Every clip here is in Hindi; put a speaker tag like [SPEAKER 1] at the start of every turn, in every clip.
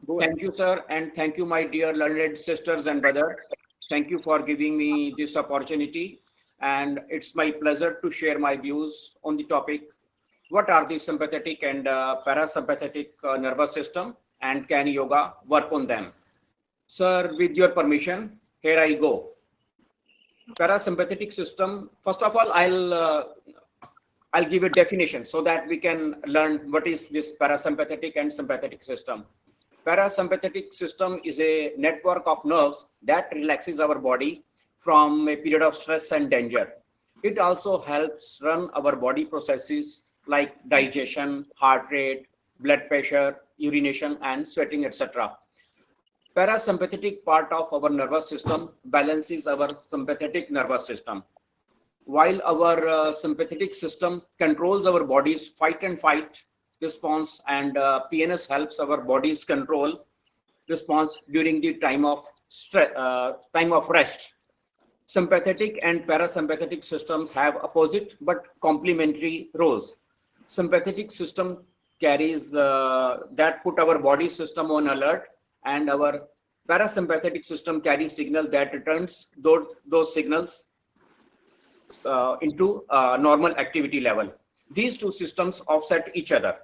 [SPEAKER 1] Go ahead.
[SPEAKER 2] Thank you, sir, and thank you, my dear learned sisters and brothers. Thank you for giving me this opportunity, and it's my pleasure to share my views on the topic. What are the sympathetic and parasympathetic nervous system, and can yoga work on them? Sir, with your permission, here I go. Parasympathetic system. First of all, I'll give a definition so that we can learn what is this parasympathetic and sympathetic system. Parasympathetic system is a network of nerves that relaxes our body from a period of stress and danger. It also helps run our body processes like digestion, heart rate, blood pressure, urination, and sweating, etc. Parasympathetic part of our nervous system balances our sympathetic nervous system, while our sympathetic system controls our body's fight and fight response, and PNS helps our body's control response during the time of rest. Sympathetic and parasympathetic systems have opposite but complementary roles. Sympathetic system carries that put our body system on alert, and our parasympathetic system carries signal that returns those signals into normal activity level. These two systems offset each other.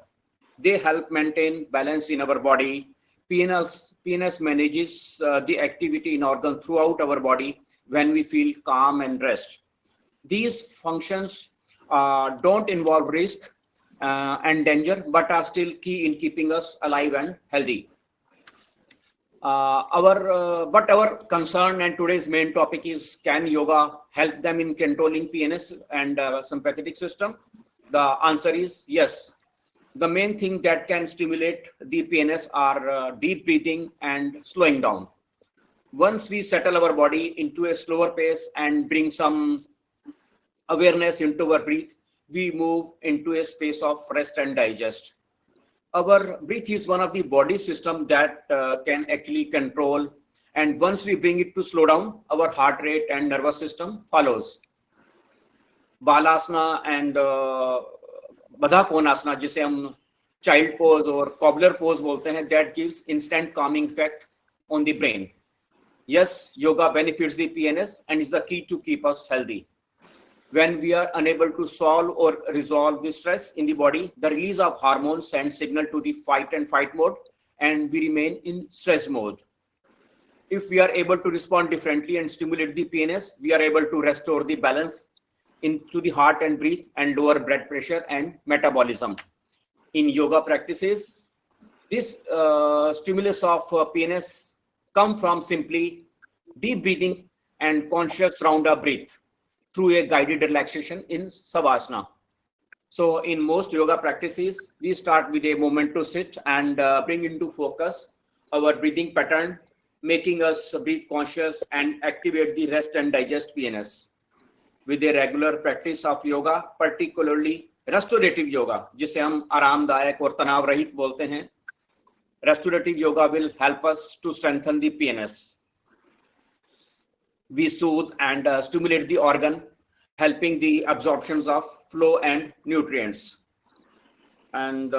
[SPEAKER 2] They help maintain balance in our body. PNS manages the activity in organ throughout our body when we feel calm and rest. These functions don't involve risk and danger, but are still key in keeping us alive and healthy. But our concern and today's main topic is, can yoga help them in controlling PNS and sympathetic system? The answer is yes. The main thing that can stimulate the PNS are deep breathing and slowing down. Once we settle our body into a slower pace and bring some awareness into our breath, we move into a space of rest and digest. Our breath is one of the body system that can actually control, and once we bring it to slow down, our heart rate and nervous system follows. Balasana and Baddha Konasana, जिसे हम चाइल्ड पोज और कॉबलर पोज बोलते हैं, that gives instant calming effect on the brain. Yes, yoga benefits the PNS and is the key to keep us healthy. When we are unable to solve or resolve the stress in the body, the release of hormones sends signal to the fight and fight mode, and we remain in stress mode. If we are able to respond differently and stimulate the PNS, we are able to restore the balance into the heart and breathe and lower blood pressure and metabolism. In yoga practices, this stimulus of PNS come from simply deep breathing and conscious round of breath through a guided relaxation in Savasana. So in most yoga practices, we start with a moment to sit and bring into focus our breathing pattern, making us breathe conscious and activate the rest and digest PNS. With a regular practice of yoga, particularly restorative yoga, जिसे हम आरामदायक और तनाव रहित बोलते हैं, restorative yoga will help us to strengthen the PNS. We soothe and stimulate the organ, helping the absorptions of flow and nutrients. And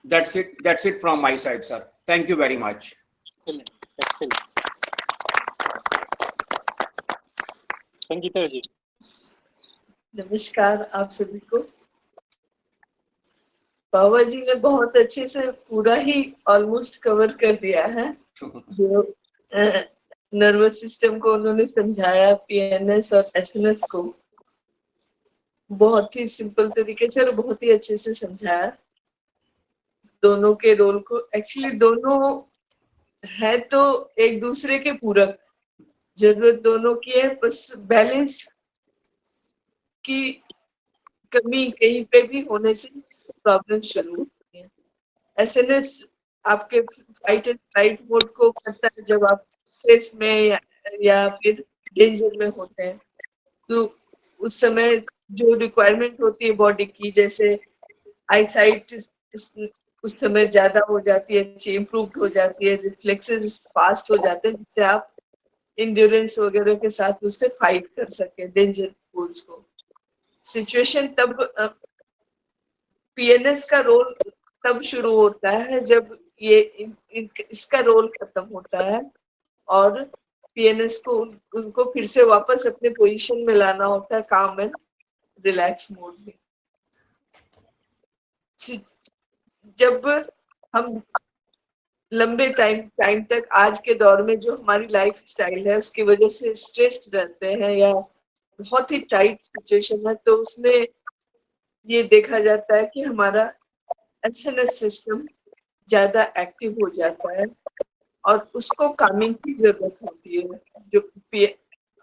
[SPEAKER 2] that's it from my side, sir. Thank you very much.
[SPEAKER 1] Excellent. Excellent. Sangeeta जी,
[SPEAKER 3] नमस्कार आप सभी को। बाबा जी ने बहुत अच्छे से पूरा ही ऑलमोस्ट कवर कर दिया है। जो नर्वस सिस्टम को उन्होंने समझाया, पीएनएस और एसएनएस को बहुत ही सिंपल तरीके से और बहुत ही अच्छे से समझाया। दोनों के रोल को, एक्चुअली दोनों है तो एक दूसरे के पूरक, जरूरत दोनों की है, बस बैलेंस की कमी कहीं पे भी होने से प्रॉब्लम शुरू होती है। एसएनएस आपके फाइट एंड फ्लाइट मोड को करता है जब आप स्ट्रेस में या फिर डेंजर में होते हैं, तो उस समय जो रिक्वायरमेंट होती है बॉडी की, जैसे आईसाइट उस समय ज्यादा हो जाती है, अच्छी इम्प्रूव हो जाती है, रिफ्लेक्सेस फास्ट हो जाते हैं, जिससे आप इंड्योरेंस वगैरह के साथ उससे फाइट कर सके डेंजर पोज को। सिचुएशन तब पीएनएस का रोल तब शुरू होता है जब इसका रोल खत्म होता है और पीएनएस को उनको फिर से वापस अपने पोजीशन में लाना होता है, काम एंड रिलैक्स मोड में। जब हम लंबे टाइम तक आज के दौर में जो हमारी लाइफ स्टाइल है उसकी वजह से स्ट्रेस्ड रहते हैं या बहुत ही टाइट सिचुएशन है, तो उसमें ये देखा जाता है कि हमारा एसएनएस सिस्टम ज्यादा एक्टिव हो जाता है और उसको कामिंग की जरूरत होती है।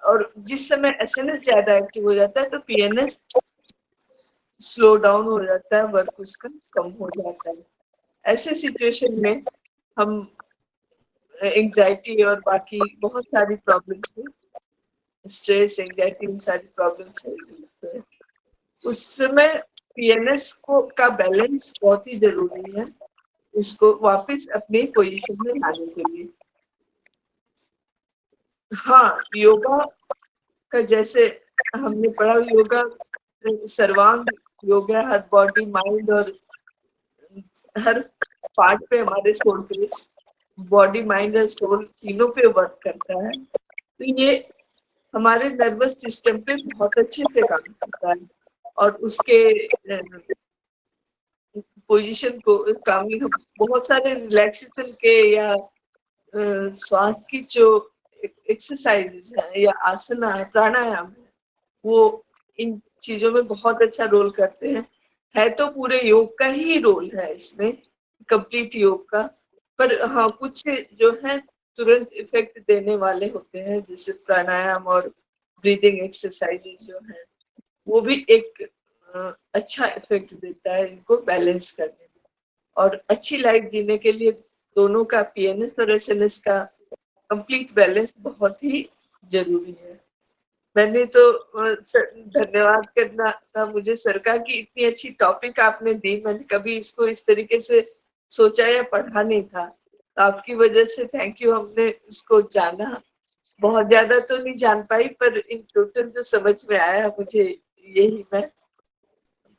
[SPEAKER 3] और जिस समय एसएनएस ज्यादा एक्टिव हो जाता है तो पीएनएस स्लो डाउन हो जाता है, वर्क उसका कम हो जाता है। ऐसे सिचुएशन में हम एंजाइटी और बाकी बहुत सारी प्रॉब्लम्स में, स्ट्रेस, एंजाइटी, इन सारी प्रॉब्लम्स है, उस समय पीएनएस को का बैलेंस बहुत ही जरूरी है, उसको वापस अपने पोजीशन में लाने के लिए। हाँ, योगा का जैसे हमने पढ़ा, योगा सर्वांग योगा हर बॉडी, माइंड और हर पार्ट पे हमारे सोल पे, बॉडी, माइंड और सोल तीनों पे वर्क करता है। तो ये हमारे नर्वस सिस्टम पे बहुत अच्छे से काम करता है और उसके पोजीशन को कामी, बहुत सारे रिलैक्सेशन के या श्वास की जो एक्सरसाइजेस है या आसना है, प्राणायाम है, वो इन चीजों में बहुत अच्छा रोल करते हैं। है तो पूरे योग का ही रोल है इसमें, कंप्लीट योग का, पर हाँ कुछ जो है तुरंत इफेक्ट देने वाले होते हैं, जैसे प्राणायाम और ब्रीदिंग एक्सरसाइजेज जो है वो भी एक अच्छा इफेक्ट देता है इनको बैलेंस करने में। और अच्छी लाइफ जीने के लिए दोनों का, पीएनएस और एसएनएस का कंप्लीट बैलेंस बहुत ही जरूरी है। मैंने तो धन्यवाद करना था मुझे सरकार की, इतनी अच्छी टॉपिक आपने दी, मैंने कभी इसको इस तरीके से सोचा या पढ़ा नहीं था, तो आपकी वजह से थैंक यू, हमने उसको जाना। बहुत ज्यादा तो नहीं जान पाई, पर इन टोटल जो समझ में आया मुझे, यही मैं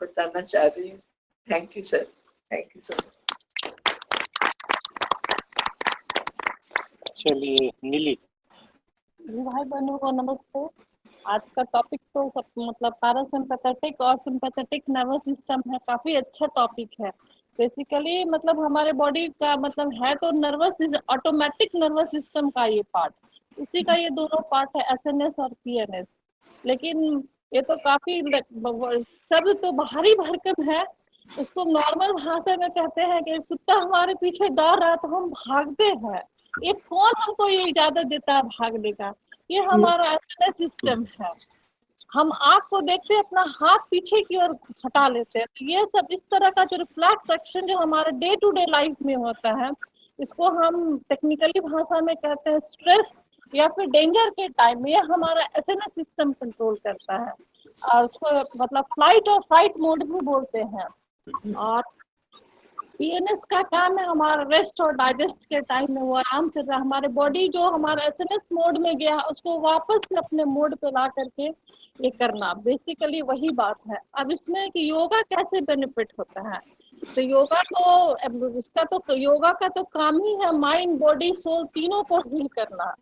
[SPEAKER 3] बताना चाह रही हूँ। Thank you sir, thank you so much.
[SPEAKER 1] चलिए नीली।
[SPEAKER 4] भाई बहनों को नमस्ते। आज का टॉपिक तो सब मतलब पैरासिम्पैथेटिक और सिंपैथेटिक नर्वस सिस्टम है, काफी अच्छा टॉपिक है। बेसिकली मतलब हमारे बॉडी का मतलब है तो नर्वस, ऑटोमेटिक नर्वस सिस्टम का ये पार्ट, उसी का ये दोनों पार्ट है, एसएनएस और पीएनएस। लेकिन ये तो काफी शब्द तो भारी भरकम है। उसको नॉर्मल भाषा में कहते हैं कि कुत्ता हमारे पीछे दौड़ रहा है तो हम भागते हैं। ये कौन हमको ये इजाजत देता है भागने का? ये हमारा एसएनएस सिस्टम है। हम आँख को देखते हैं, अपना हाथ पीछे की ओर हटा लेते हैं। तो ये सब इस तरह का जो रिफ्लेक्स एक्शन जो हमारे डे टू डे लाइफ में होता है, इसको हम टेक्निकली भाषा में कहते हैं स्ट्रेस या फिर डेंजर के टाइम में, ये हमारा एसएनएस सिस्टम कंट्रोल करता है। और उसको मतलब फ्लाइट और फाइट मोड भी बोलते हैं। और पीएनएस का काम है हमारा रेस्ट और डाइजेस्ट के टाइम में वो आराम कर रहा है, हमारे बॉडी जो हमारा एसएनएस मोड में गया उसको वापस से अपने मोड पे ला करके ये करना, बेसिकली वही बात है। अब इसमें कि योगा कैसे बेनिफिट होता है, तो योगा तो उसका तो योगा का तो काम ही है माइंड, बॉडी, सोल तीनों को हील करना।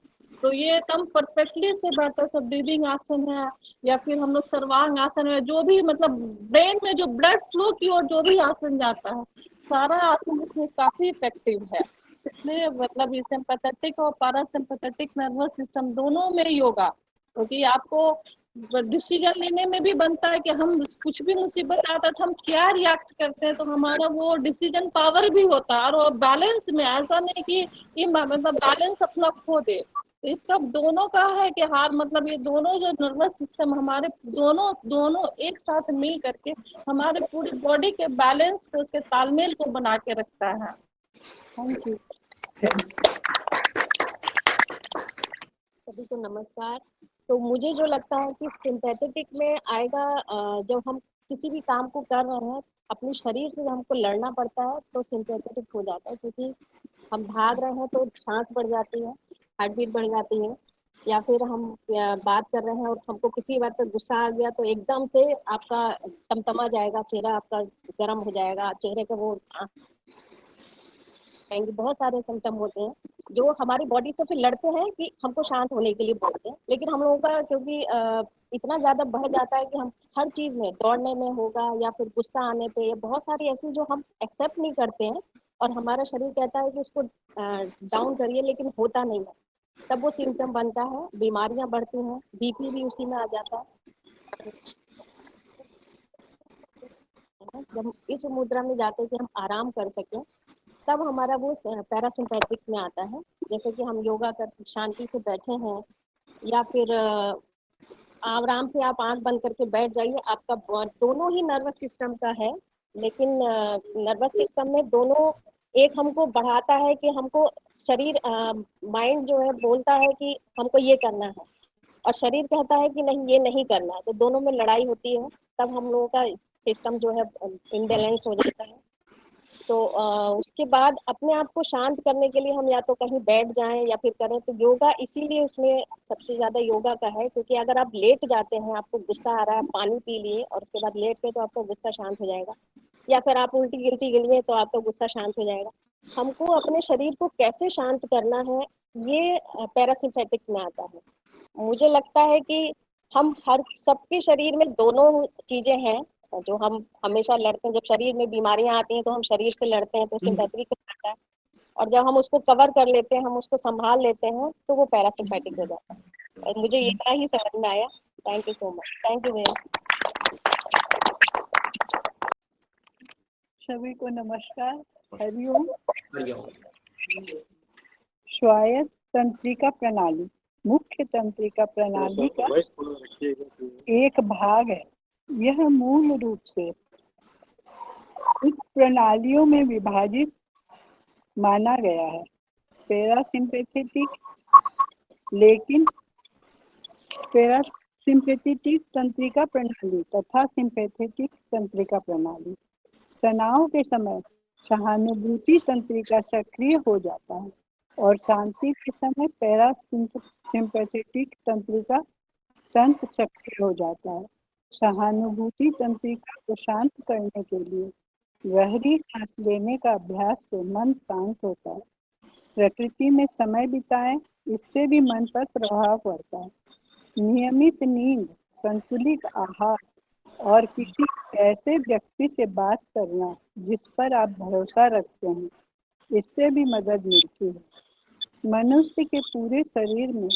[SPEAKER 4] तो ये एकदम परफेक्टली से बैठा सब ब्रीदिंग आसन है या फिर हम लोग सर्वांग आसन है, जो भी मतलब ब्रेन में जो ब्लड फ्लो की ओर जो भी आसन जाता है, सारा आसन इसमें काफी इफेक्टिव है। इसलिए मतलब ये सिंपैथेटिक और पैरासिम्पैथेटिक नर्वस सिस्टम दोनों में योगा, क्योंकि आपको डिसीजन लेने में भी बनता है कि हम कुछ भी मुसीबत आता है तो हम क्या रिएक्ट करते हैं, तो हमारा वो डिसीजन पावर भी होता है। और बैलेंस में, ऐसा नहीं कि मतलब बैलेंस अपना खो दे। तो इसका दोनों का है कि हार मतलब ये दोनों जो नर्वस सिस्टम हमारे दोनों एक साथ मिल करके हमारे पूरी बॉडी के बैलेंस को, उसके तालमेल को बना के रखता है। Thank you. सभी को नमस्कार। तो मुझे जो लगता है कि सिंथेटिक में आएगा, जब हम किसी भी काम को कर रहे हैं, अपने शरीर से हमको लड़ना पड़ता है तो सिंथेटिक हो जाता है, क्योंकि हम भाग रहे हैं तो सांस बढ़ जाती है, हार्ट बीट बढ़ जाती है, या फिर हम बात कर रहे हैं और हमको किसी बात पर गुस्सा आ गया तो एकदम से आपका टमटमा जाएगा, चेहरा आपका गर्म हो जाएगा, चेहरे का वो
[SPEAKER 1] जाएंगे, बहुत सारे सिम्टम होते हैं जो हमारी बॉडी से फिर लड़ते हैं कि हमको शांत होने के लिए बोलते हैं। लेकिन हम लोगों का क्योंकि इतना ज्यादा बढ़ जाता है कि हम हर चीज में, दौड़ने में होगा या फिर गुस्सा आने पे, बहुत सारी ऐसी जो हम एक्सेप्ट नहीं करते हैं और हमारा शरीर कहता है कि उसको डाउन करिए, लेकिन होता नहीं है, तब वो सिम्टम बनता है, बीमारियां बढ़ती हैं, बीपी भी उसी में आ जाता है। जब इस मुद्रा में जाते हैं कि हम आराम कर सकें, तब हमारा वो पैरासिम्पैथिक में आता है। जैसे कि हम योगा कर शांति से बैठे हैं या फिर आराम से आप आंख बंद करके बैठ जाइए, आपका दोनों ही नर्वस सिस्टम का है, लेकिन नर्वस सिस्टम में दोनों, एक हमको बढ़ाता है कि हमको शरीर, माइंड जो है बोलता है कि हमको ये करना है, और शरीर कहता है कि नहीं ये नहीं करना है, तो दोनों में लड़ाई होती है, तब हम लोगों का सिस्टम जो है इम्बैलेंस हो जाता है। तो उसके बाद अपने आप को शांत करने के लिए हम या तो कहीं बैठ जाएं या फिर करें, तो योगा इसीलिए उसमें सबसे ज्यादा योगा का है, क्योंकि अगर आप लेट जाते हैं, आपको गुस्सा आ रहा है, पानी पी लिए और उसके बाद लेट पे, तो आपका गुस्सा शांत हो जाएगा, या फिर आप उल्टी गिल्टी गिलिए तो आपका गुस्सा शांत हो जाएगा। हमको अपने शरीर को कैसे शांत करना है, ये पैरासिम्पैथिक में आता है। मुझे लगता है कि हम हर सबके शरीर में दोनों चीजें हैं, जो हम हमेशा लड़ते हैं। जब शरीर में बीमारियां आती हैं तो हम शरीर से लड़ते हैं, तो सिंपैथेटिक हो जाता है, और जब हम उसको कवर कर लेते हैं, हम उसको संभाल लेते हैं, तो वो पैरासिम्पैथिक हो जाता है। और मुझे इतना ही समझ में आया। Thank you so much. Thank you भैया।
[SPEAKER 5] सभी को नमस्कार, हरिओम।
[SPEAKER 2] हरिओम।
[SPEAKER 5] स्वायत्त तंत्रिका प्रणाली मुख्य तंत्रिका प्रणाली का एक भाग है। यह मूल रूप से उप प्रणालियों में विभाजित माना गया है, पैरासिम्पैथेटिक, लेकिन पैरासिम्पैथेटिक तंत्रिका प्रणाली तथा सिम्पैथेटिक तंत्रिका प्रणाली। तनाव के समय सहानुभूति तंत्रिका सक्रिय हो जाता है और शांति के समय पैरासिम्पैथेटिक तंत्रिका तंत्र सक्रिय हो जाता है। सहानुभूति तंत्रिका को शांत करने के लिए गहरी सांस लेने का अभ्यास से मन शांत होता है। प्रकृति में समय बिताएं, इससे भी मन पर प्रभाव पड़ता है। नियमित नींद, संतुलित आहार और किसी ऐसे व्यक्ति से बात करना जिस पर आप भरोसा रखते हैं, इससे भी मदद मिलती है। मनुष्य के पूरे शरीर में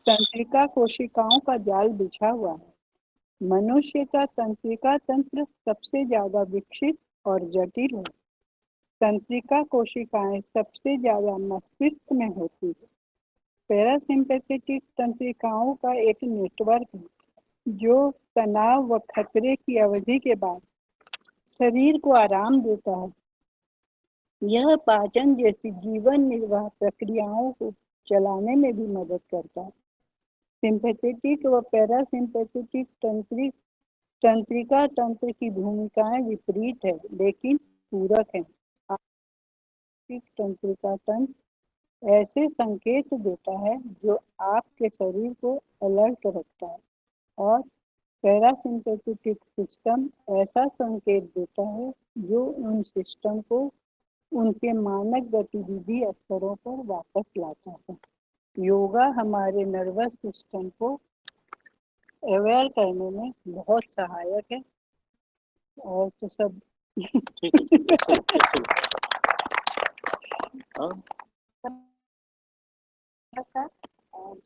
[SPEAKER 5] तंत्रिका कोशिकाओं का जाल बिछा हुआ है। मनुष्य का तंत्रिका तंत्र सबसे ज्यादा विकसित और जटिल है। तंत्रिका कोशिकाएं सबसे ज्यादा मस्तिष्क में होती है। पैरासिम्पैथेटिक तंत्रिकाओं का एक नेटवर्क है जो तनाव व खतरे की अवधि के बाद शरीर को आराम देता है। यह पाचन जैसी जीवन निर्वाह प्रक्रियाओं को चलाने में भी मदद करता है। सिंपैथेटिक व पैरासिम्पैथेटिक तंत्रिका तंत्र की भूमिकाएं विपरीत है, लेकिन पूरक है। तंत्रिका तंत्र ऐसे संकेत देता है जो आपके शरीर को अलर्ट रखता है, और पैरासिम्पैथेटिक सिस्टम ऐसा संकेत देता है जो उन सिस्टम को उनके मानक गतिविधि स्तरों पर वापस लाता है। योगा हमारे नर्वस सिस्टम को अवेयर करने में बहुत सहायक है। और तो सब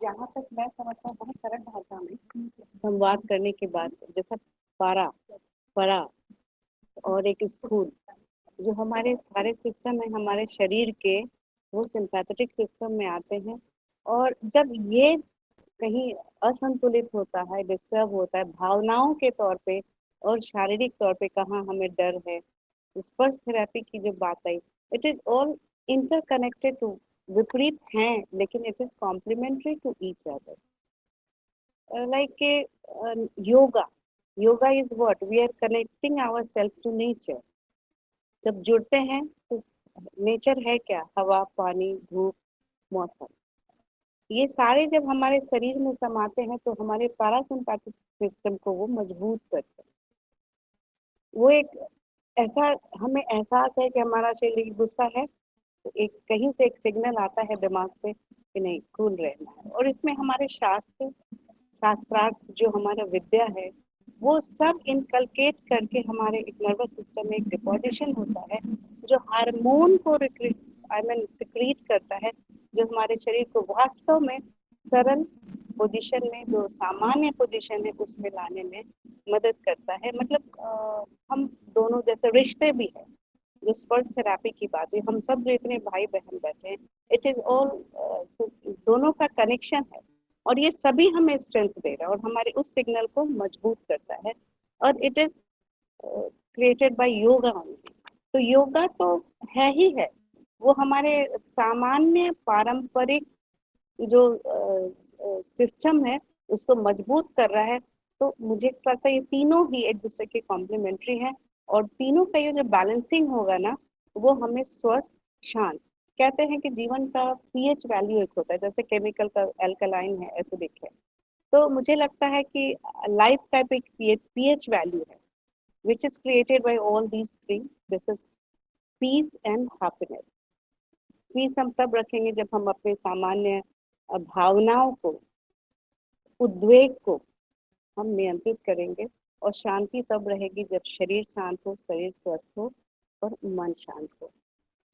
[SPEAKER 1] जहाँ तक मैं समझता हूँ, बहुत सरल भाषा में संवाद करने के बाद, जैसा पारा, परा और एक स्थूल, जो हमारे सारे सिस्टम है हमारे शरीर के, वो सिंपैथेटिक सिस्टम में आते हैं। और जब ये कहीं असंतुलित होता है, डिस्टर्ब होता है भावनाओं के तौर पे और शारीरिक तौर पे, कहाँ हमें डर है, स्पर्श थेरेपी की जो बात आई, it is all interconnected to, विपरीत हैं लेकिन it is complementary to each other. Like yoga is what, we are connecting our self to nature. जब जुड़ते हैं तो नेचर है क्या, हवा, पानी, धूप, मौसम, ये सारे जब हमारे शरीर में समाते हैं तो हमारे पैरासिम्पैथिक सिस्टम को वो मजबूत करते हैं। वो एक ऐसा हमें एहसास है कि हमारा शरीर गुस्सा है,
[SPEAKER 5] तो एक कहीं से एक सिग्नल आता है दिमाग पे कि नहीं कूल रहना है। और इसमें हमारे शास्त्रार्थ जो हमारा विद्या है वो सब इनकलकेट करके हमारे एक नर्वस सिस्टम में एक डिपोजिशन होता है जो हार्मोन को सिक्रीट करता है, जो हमारे शरीर को वास्तव में सरल पोजीशन में, जो सामान्य पोजीशन है उसमें लाने में मदद करता है। मतलब हम दोनों जैसे रिश्ते भी है, जो स्पर्श थेरेपी की बात है, हम सब जो इतने भाई बहन बैठे हैं, इट इज ऑल दोनों का कनेक्शन है और ये सभी हमें स्ट्रेंथ दे रहा है और हमारे उस सिग्नल को मजबूत करता है। और it is created bye yoga only. तो योगा तो है ही है, वो हमारे सामान्य पारंपरिक जो सिस्टम है उसको मजबूत कर रहा है। तो मुझे लगता है ये तीनों ही एक दूसरे के कॉम्प्लीमेंट्री हैं और तीनों का ये जो बैलेंसिंग होगा ना वो हमें स्वस्थ शांत, कहते हैं कि जीवन का पीएच वैल्यू एक होता है, जैसे केमिकल का एल्कलाइन है एसिडिक है, तो मुझे लगता है कि लाइफ का एक पीएच वैल्यू है which is created by all these three. This is peace and happiness. Peace हम तब रखेंगे जब हम अपने सामान्य भावनाओं को, उद्वेग को हम नियंत्रित करेंगे, और शांति तब रहेगी जब शरीर शांत हो, शरीर स्वस्थ हो और मन शांत हो।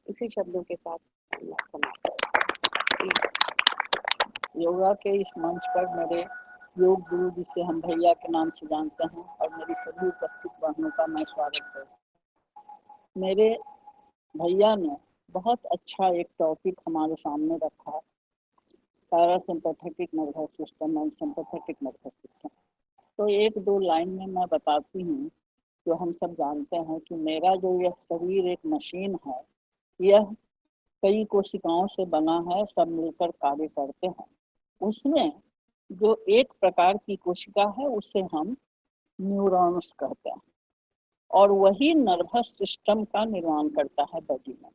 [SPEAKER 5] इसी शब्दों के साथ मैं समाप्त करती हूँ।
[SPEAKER 6] योगा के इस मंच पर मेरे योग गुरु जिसे हम भैया के नाम से जानते हैं और मेरी सभी उपस्थित बहनों का मैं स्वागत करती हूँ। मेरे भैया ने बहुत अच्छा एक टॉपिक हमारे सामने रखा, parasympathetic nervous system and sympathetic nervous system. तो एक दो लाइन में मैं बताती हूँ। जो हम सब जानते हैं कि मेरा जो यह शरीर एक मशीन है, यह कई कोशिकाओं से बना है, सब मिलकर कार्य करते हैं। उसमें जो एक प्रकार की कोशिका है उसे हम न्यूरॉन्स कहते हैं और वही नर्वस सिस्टम का निर्माण करता है बॉडी में,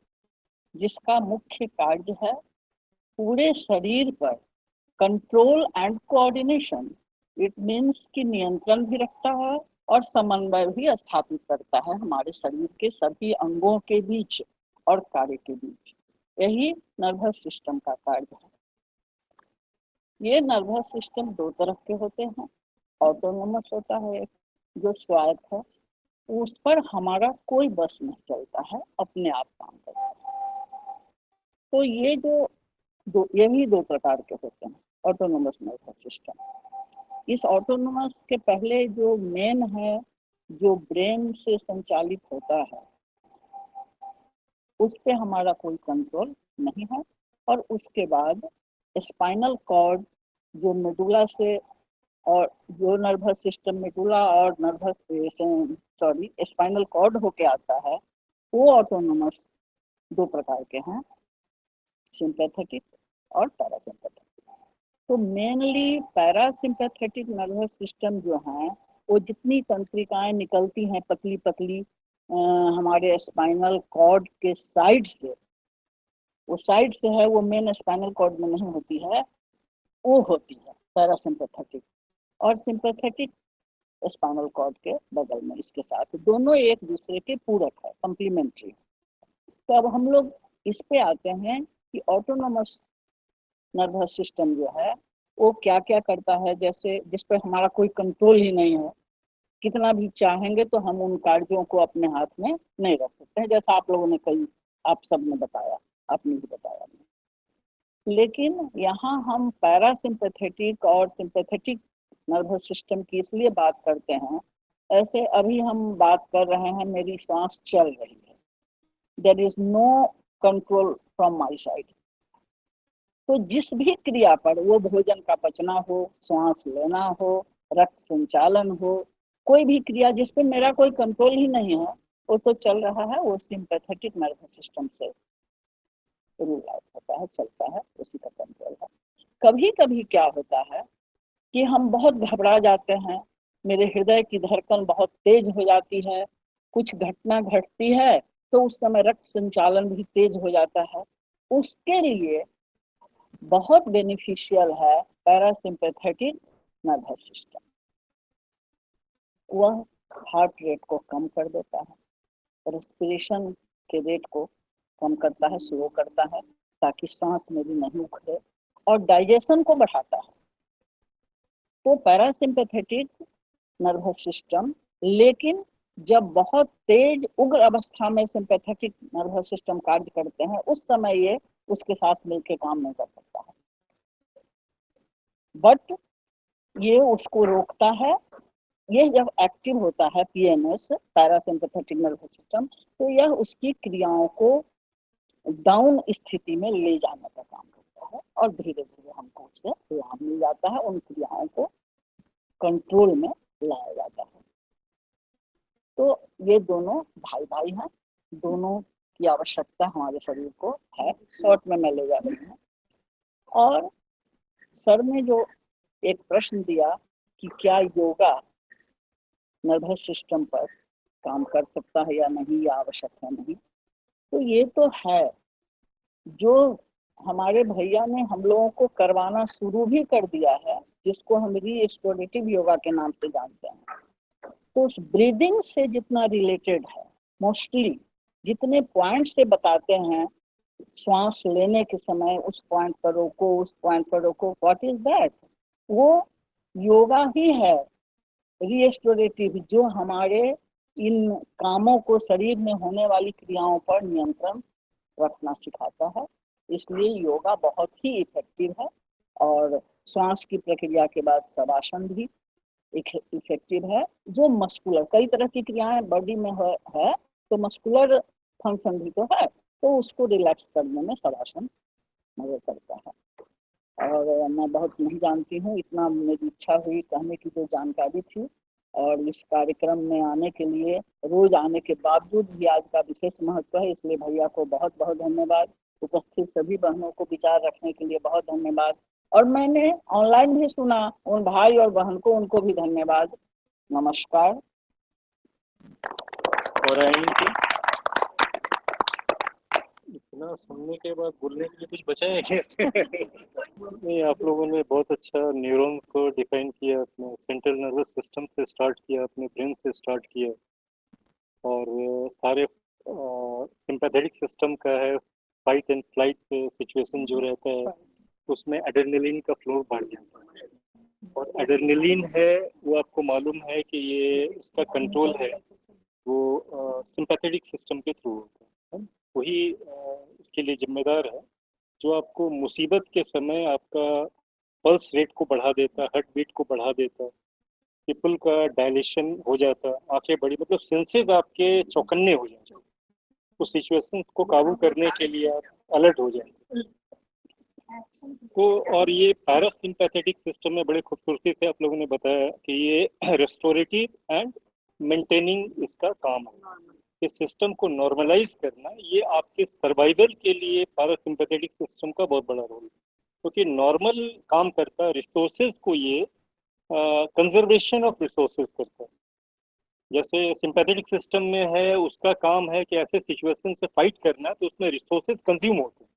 [SPEAKER 6] जिसका मुख्य कार्य है पूरे शरीर पर control and coordination. It means कि नियंत्रण भी रखता है और समन्वय भी स्थापित करता है हमारे शरीर के सभी अंगों के बीच और कार्य के बीच। यही नर्वस सिस्टम का कार्य है। ये नर्वस सिस्टम दो तरह के होते हैं। ऑटोनोमस होता है एक, जो स्वायत्त है, उस पर हमारा कोई बस नहीं चलता है, अपने आप काम करता है। तो ये जो यही दो प्रकार के होते हैं ऑटोनोमस नर्वस सिस्टम। इस ऑटोनोमस के पहले जो मेन है, जो ब्रेन से संचालित होता है, उस पे हमारा कोई कंट्रोल नहीं है। और उसके बाद स्पाइनल कॉर्ड जो मेडुला से, और जो नर्वस सिस्टम मेडुला और स्पाइनल कॉर्ड होके आता है, वो ऑटोनोमस दो प्रकार के हैं, सिंपैथेटिक और पैरासिम्पैथेटिक। तो मेनली पैरासिम्पैथेटिक नर्वस सिस्टम जो है, वो जितनी तंत्रिकाएं निकलती हैं पतली पतली हमारे स्पाइनल कॉर्ड के साइड से, वो साइड से है, वो मेन स्पाइनल कॉर्ड में नहीं होती है, वो होती है पैरासिम्पैथेटिक। और सिंपैथेटिक स्पाइनल कॉर्ड के बगल में, इसके साथ दोनों एक दूसरे के पूरक है, कम्प्लीमेंट्री। तो अब हम लोग इस पे आते हैं कि ऑटोनोमस नर्वस सिस्टम जो है वो क्या क्या करता है, जैसे जिस पर हमारा कोई कंट्रोल ही नहीं है, कितना भी चाहेंगे तो हम उन कार्यों को अपने हाथ में नहीं रख सकते हैं, जैसा आप लोगों ने कई, आप सब ने बताया, आपने भी बताया। लेकिन यहाँ हम पैरासिम्पैथेटिक और सिंपैथेटिक नर्वस सिस्टम की इसलिए बात करते हैं, ऐसे अभी हम बात कर रहे हैं, मेरी सांस चल रही है, there is no control from my side. तो जिस भी क्रिया पर, वो भोजन का पचना हो, सांस लेना हो, रक्त संचालन हो, कोई भी क्रिया जिस पे मेरा कोई कंट्रोल ही नहीं है, वो तो चल रहा है, वो सिंपैथेटिक नर्वस सिस्टम से रूल आउट होता है, चलता है, उसी का कंट्रोल है। कभी कभी क्या होता है कि हम बहुत घबरा जाते हैं, मेरे हृदय की धड़कन बहुत तेज हो जाती है, कुछ घटना घटती है तो उस समय रक्त संचालन भी तेज हो जाता है। उसके लिए बहुत बेनिफिशियल है पैरासिम्पैथेटिक नर्वस सिस्टम। वह हार्ट रेट को कम कर देता है, रेस्पिरेशन के रेट को कम करता है, स्लो करता है, ताकि सांस मेरी नहीं उखड़े, और डाइजेशन को बढ़ाता है। तो पैरासिम्पैथेटिक नर्वस सिस्टम, लेकिन जब बहुत तेज उग्र अवस्था में सिंपैथेटिक नर्वस सिस्टम कार्य करते हैं, उस समय ये उसके साथ मिलकर काम नहीं कर सकता है, बट ये उसको रोकता है। ये जब एक्टिव होता है पीएनएस, पैरासिम्पैथेटिक नर्वस सिस्टम, तो यह उसकी क्रियाओं को डाउन स्थिति में ले जाने का काम करता है, और धीरे धीरे हमको उससे लाभ मिल जाता है, उन क्रियाओं को कंट्रोल में लाया जाता है। तो ये दोनों भाई भाई हैं, दोनों की आवश्यकता हमारे शरीर को है। शॉर्ट में मैं ले जा रही हूँ। और सर ने जो एक प्रश्न दिया कि क्या योगा नर्वस सिस्टम पर काम कर सकता है या नहीं, या आवश्यक है नहीं, तो ये तो है। जो हमारे भैया ने हम लोगों को करवाना शुरू भी कर दिया है, जिसको हम रीस्टोरेटिव योगा के नाम से जानते हैं, तो उस ब्रीदिंग से जितना रिलेटेड है, मोस्टली जितने पॉइंट से बताते हैं, श्वास लेने के समय उस पॉइंट पर रोको, उस पॉइंट पर रोको, व्हाट इज दैट, वो योगा ही है रीस्टोरेटिव, जो हमारे इन कामों को, शरीर में होने वाली क्रियाओं पर नियंत्रण रखना सिखाता है। इसलिए योगा बहुत ही इफेक्टिव है। और श्वास की प्रक्रिया के बाद शवासन भी इफेक्टिव है। जो मस्कुलर, कई तरह की क्रियाएं बॉडी में है, तो मस्कुलर फंक्शन भी तो है, तो उसको रिलैक्स करने में शवासन मदद करता है। और मैं बहुत नहीं जानती हूँ, इतना मेरी इच्छा हुई कहने की जो जानकारी थी, और इस कार्यक्रम में आने के लिए, रोज आने के बावजूद भी आज का विशेष महत्व है, इसलिए भैया को बहुत बहुत धन्यवाद। उपस्थित सभी बहनों को विचार रखने के लिए बहुत धन्यवाद। और मैंने ऑनलाइन भी सुना, उन भाई और बहन को, उनको भी धन्यवाद। नमस्कार।
[SPEAKER 7] और इतना सुनने के बाद बोलने के लिए कुछ बचा है क्या? नहीं, आप लोगों ने बहुत अच्छा न्यूरॉन को डिफाइन किया, अपने सेंट्रल नर्वस सिस्टम से स्टार्ट किया, अपने ब्रेन से स्टार्ट किया, और सारे सिंपैथेटिक सिस्टम का है, फाइट एंड फ्लाइट सिचुएशन जो रहता है, उसमें एड्रेनलिन का फ्लो बढ़ जाता है। और एड्रेनलिन है, वो आपको मालूम है कि ये उसका कंट्रोल है, वो सिंपैथेटिक सिस्टम के थ्रू होता है। वही इसके लिए जिम्मेदार है, जो आपको मुसीबत के समय आपका पल्स रेट को बढ़ा देता, हार्ट बीट को बढ़ा देता, पिपल का डायलेशन हो जाता, आंखें बड़ी, मतलब सेंसेस आपके चौकन्ने हो जाते, उस सिचुएशन को काबू करने के लिए आप अलर्ट हो जाते। तो और ये पैरासिम्पैथेटिक सिस्टम में बड़े खूबसूरती से आप लोगों ने बताया कि ये रेस्टोरेटिव एंड मेंटेनिंग इसका काम है। इस सिस्टम को नॉर्मलाइज करना, ये आपके सर्वाइवल के लिए पैरासिम्पैथेटिक सिस्टम का बहुत बड़ा रोल है, क्योंकि नॉर्मल काम करता है, रिसोर्सेज को ये कंजर्वेशन ऑफ रिसोर्सेज करता है। जैसे सिंपैथेटिक सिस्टम में है, उसका काम है कि ऐसे सिचुएशन से फाइट करना, तो उसमें रिसोर्सेज कंज्यूम होते हैं,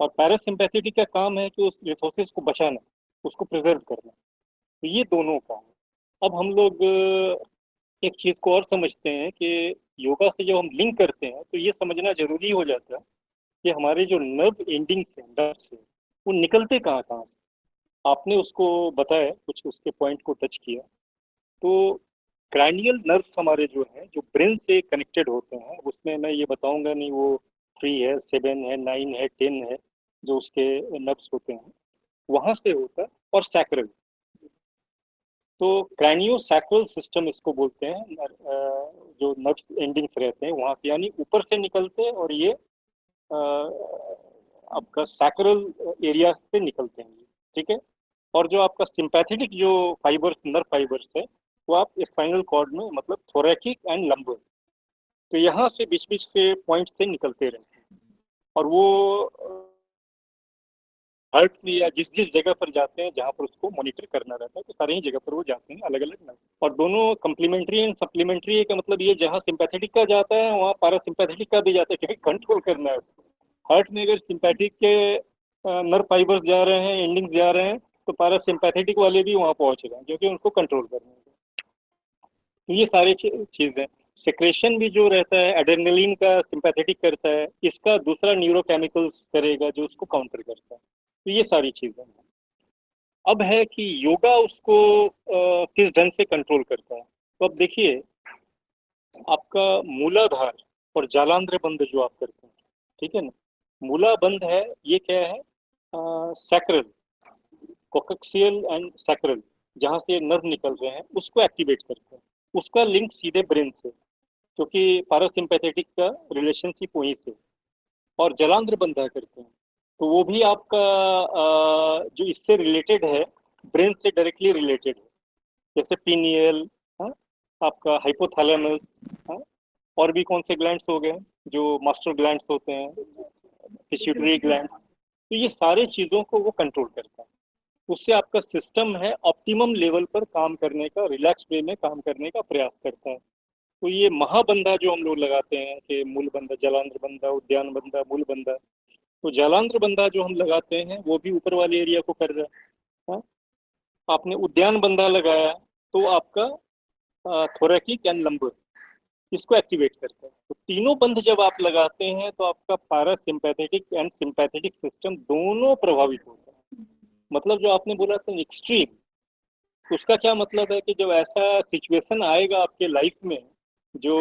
[SPEAKER 7] और पैरासिम्पैथेटिक का काम है कि उस रिसोर्सेज को बचाना, उसको प्रिजर्व करना। तो ये दोनों काम है। अब हम लोग एक चीज को और समझते हैं कि योगा से जब हम लिंक करते हैं, तो ये समझना जरूरी हो जाता है कि हमारे जो नर्व एंडिंग्स हैं, नर्व्स हैं, वो निकलते कहाँ कहाँ से। आपने उसको बताया, कुछ उसके पॉइंट को टच किया। तो क्रैनियल नर्व्स हमारे जो हैं, जो ब्रेन से कनेक्टेड होते हैं, उसमें मैं ये बताऊंगा नहीं वो 3 है, 7 है, 9 है, 10 है, जो उसके नर्व्स होते हैं, वहां से होता है। और सैक्रल, तो क्रैनियोसैक्रल सिस्टम इसको बोलते हैं, जो नर्व एंडिंग्स रहते हैं वहां से, यानी ऊपर से निकलते हैं, और ये आपका सैक्रल एरिया से निकलते हैं, ठीक है। और जो आपका सिंपैथेटिक जो फाइबर्स, नर्व फाइबर्स है, वो आप स्पाइनल कॉर्ड में, मतलब थोरैकिक एंड लंबर, तो यहाँ से बीच बीच से पॉइंट से निकलते रहते हैं, और वो हार्ट में या जिस जिस जगह पर जाते हैं जहाँ पर उसको मॉनिटर करना रहता है, तो सारी ही जगह पर वो जाते हैं, अलग अलग नर्व्स। और दोनों कम्प्लीमेंट्री एंड सप्लीमेंट्री है, का मतलब ये जहाँ सिंपैथेटिक का जाता है वहाँ पैरासिम्पैथेटिक का भी जाता है, क्योंकि कंट्रोल करना है। हार्ट में अगर सिंपैथिक के नर्व फाइबर्स जा रहे हैं, एंडिंग्स जा रहे हैं, तो पैरासिम्पैथेटिक वाले भी वहाँ पहुँच रहे हैं, क्योंकि उनको कंट्रोल करना है। तो ये सारी चीजें, सेक्रेशन भी जो रहता है एड्रेनलिन का सिंपैथेटिक करता है, इसका दूसरा न्यूरोकेमिकल्स करेगा जो उसको काउंटर करता है। तो ये सारी चीजें हैं। अब है कि योगा उसको किस ढंग से कंट्रोल करता है। तो अब देखिए, आपका मूलाधार और जालांध्र बंध जो आप करते हैं, ठीक है ना, मूला बंध है, ये क्या है, सैक्रल, कोक्सियल एंड सैक्रल, जहां से नर्व निकल रहे हैं उसको एक्टिवेट करते हैं। उसका लिंक सीधे ब्रेन से, क्योंकि पैरासिम्पैथेटिक का रिलेशनशिप वहीं से। और जलांध्र बंधा करते हैं तो वो भी आपका जो इससे रिलेटेड है, ब्रेन से डायरेक्टली रिलेटेड है, जैसे पीनियल, आपका हाइपोथैलेमस, और भी कौन से ग्लैंड्स हो गए जो मास्टर ग्लैंड्स होते हैं, पिट्यूटरी ग्लैंड्स। तो ये सारे चीज़ों को वो कंट्रोल करता है। उससे आपका सिस्टम है ऑप्टिमम लेवल पर काम करने का, रिलैक्स वे में काम करने का प्रयास करता है। तो ये महाबंधा जो हम लोग लगाते हैं कि मूल बंधा, जलांध्र बंधा, उद्यान बंधा, मूल बंधा, तो जलांध्र बंधा जो हम लगाते हैं वो भी ऊपर वाले एरिया को कर रहा है। आपने उद्यान बंधा लगाया तो आपका थोरैकिक एंड लंबर, इसको एक्टिवेट करता है। तो तीनों बंध जब आप लगाते हैं तो आपका पैरासिम्पैथेटिक एंड सिंपैथेटिक सिस्टम दोनों प्रभावित होता है। मतलब जो आपने बोला था एक्सट्रीम, उसका क्या मतलब है कि जब ऐसा सिचुएशन आएगा आपके लाइफ में जो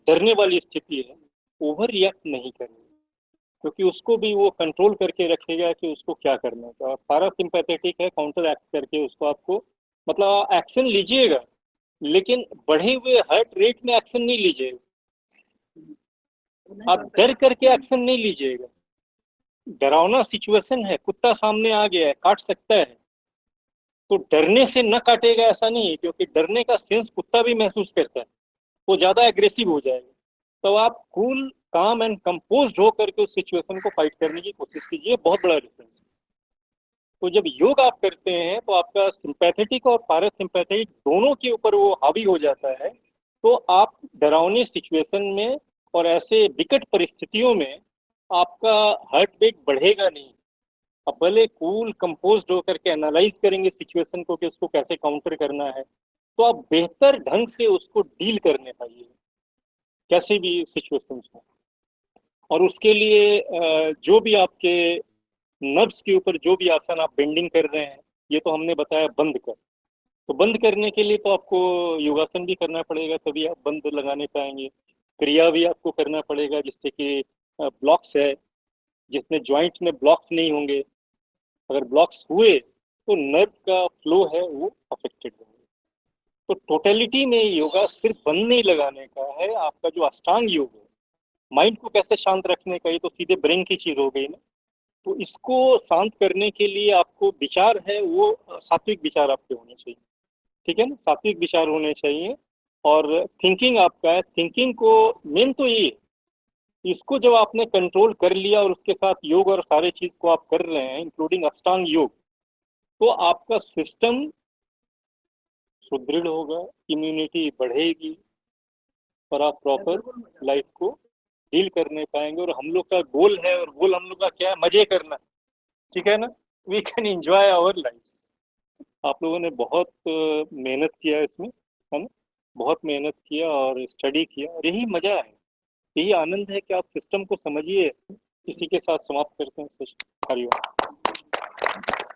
[SPEAKER 7] डरने वाली स्थिति है, ओवर रिएक्ट नहीं करेगा, क्योंकि उसको भी वो कंट्रोल करके रखेगा कि उसको क्या करना है। पैरासिम्पैथेटिक है, काउंटर एक्ट करके उसको आपको, मतलब एक्शन लीजिएगा लेकिन बढ़े हुए हार्ट रेट में एक्शन नहीं लीजिएगा, आप डर करके एक्शन नहीं लीजिएगा। डरावना सिचुएशन है, कुत्ता सामने आ गया है, काट सकता है, तो डरने से न काटेगा ऐसा नहीं है, क्योंकि डरने का सेंस कुत्ता भी महसूस करता है, वो ज्यादा एग्रेसिव हो जाएगा। तो आप कूल, काम एंड कंपोज्ड होकर के उस सिचुएशन को फाइट करने की कोशिश कीजिए, बहुत बड़ा डिफरेंस है। तो जब योग आप करते हैं तो आपका सिंपैथेटिक और पैरासिम्पैथेटिक दोनों के ऊपर वो हावी हो जाता है, तो आप डरावनी सिचुएशन में और ऐसे विकट परिस्थितियों में आपका हार्ट बीट बढ़ेगा नहीं। आप पहले कूल कंपोज्ड होकर के एनालाइज करेंगे सिचुएशन को कि उसको कैसे काउंटर करना है, तो आप बेहतर ढंग से उसको डील करने पाइए कैसे भी सिचुएशंस में। और उसके लिए जो भी आपके नर्व्स के ऊपर जो भी आसन आप बेंडिंग कर रहे हैं, ये तो हमने बताया बंद कर, तो बंद करने के लिए तो आपको योगासन भी करना पड़ेगा, तभी आप बंद लगाने पाएंगे। क्रिया भी आपको करना पड़ेगा, जिससे कि ब्लॉक्स है, जिसमें जॉइंट में ब्लॉक्स नहीं होंगे, अगर ब्लॉक्स हुए तो नर्व का फ्लो है वो अफेक्टेड होगा। तो टोटलिटी में योगा सिर्फ बंद नहीं लगाने का है, आपका जो अष्टांग योग है, माइंड को कैसे शांत रखने का, ये तो सीधे ब्रेन की चीज हो गई ना। तो इसको शांत करने के लिए आपको विचार है वो सात्विक विचार आपके होने चाहिए, ठीक है ना, सात्विक विचार होने चाहिए। और थिंकिंग आपका है, थिंकिंग को मेन तो ये, इसको जब आपने कंट्रोल कर लिया और उसके साथ योग और सारे चीज को आप कर रहे हैं इंक्लूडिंग अष्टांग योग, तो आपका सिस्टम सुदृढ़ होगा, इम्यूनिटी बढ़ेगी और आप प्रॉपर लाइफ को डील करने पाएंगे। और हम लोग का गोल है, और गोल हम लोग का क्या है, मजे करना, ठीक है ना, we can enjoy our life. आप लोगों ने बहुत मेहनत किया इसमें, है ना, बहुत मेहनत किया और स्टडी किया, और यही मजा है, यही आनंद है कि आप सिस्टम को समझिए। इसी के साथ समाप्त करते हैं सेशन। हरिओम।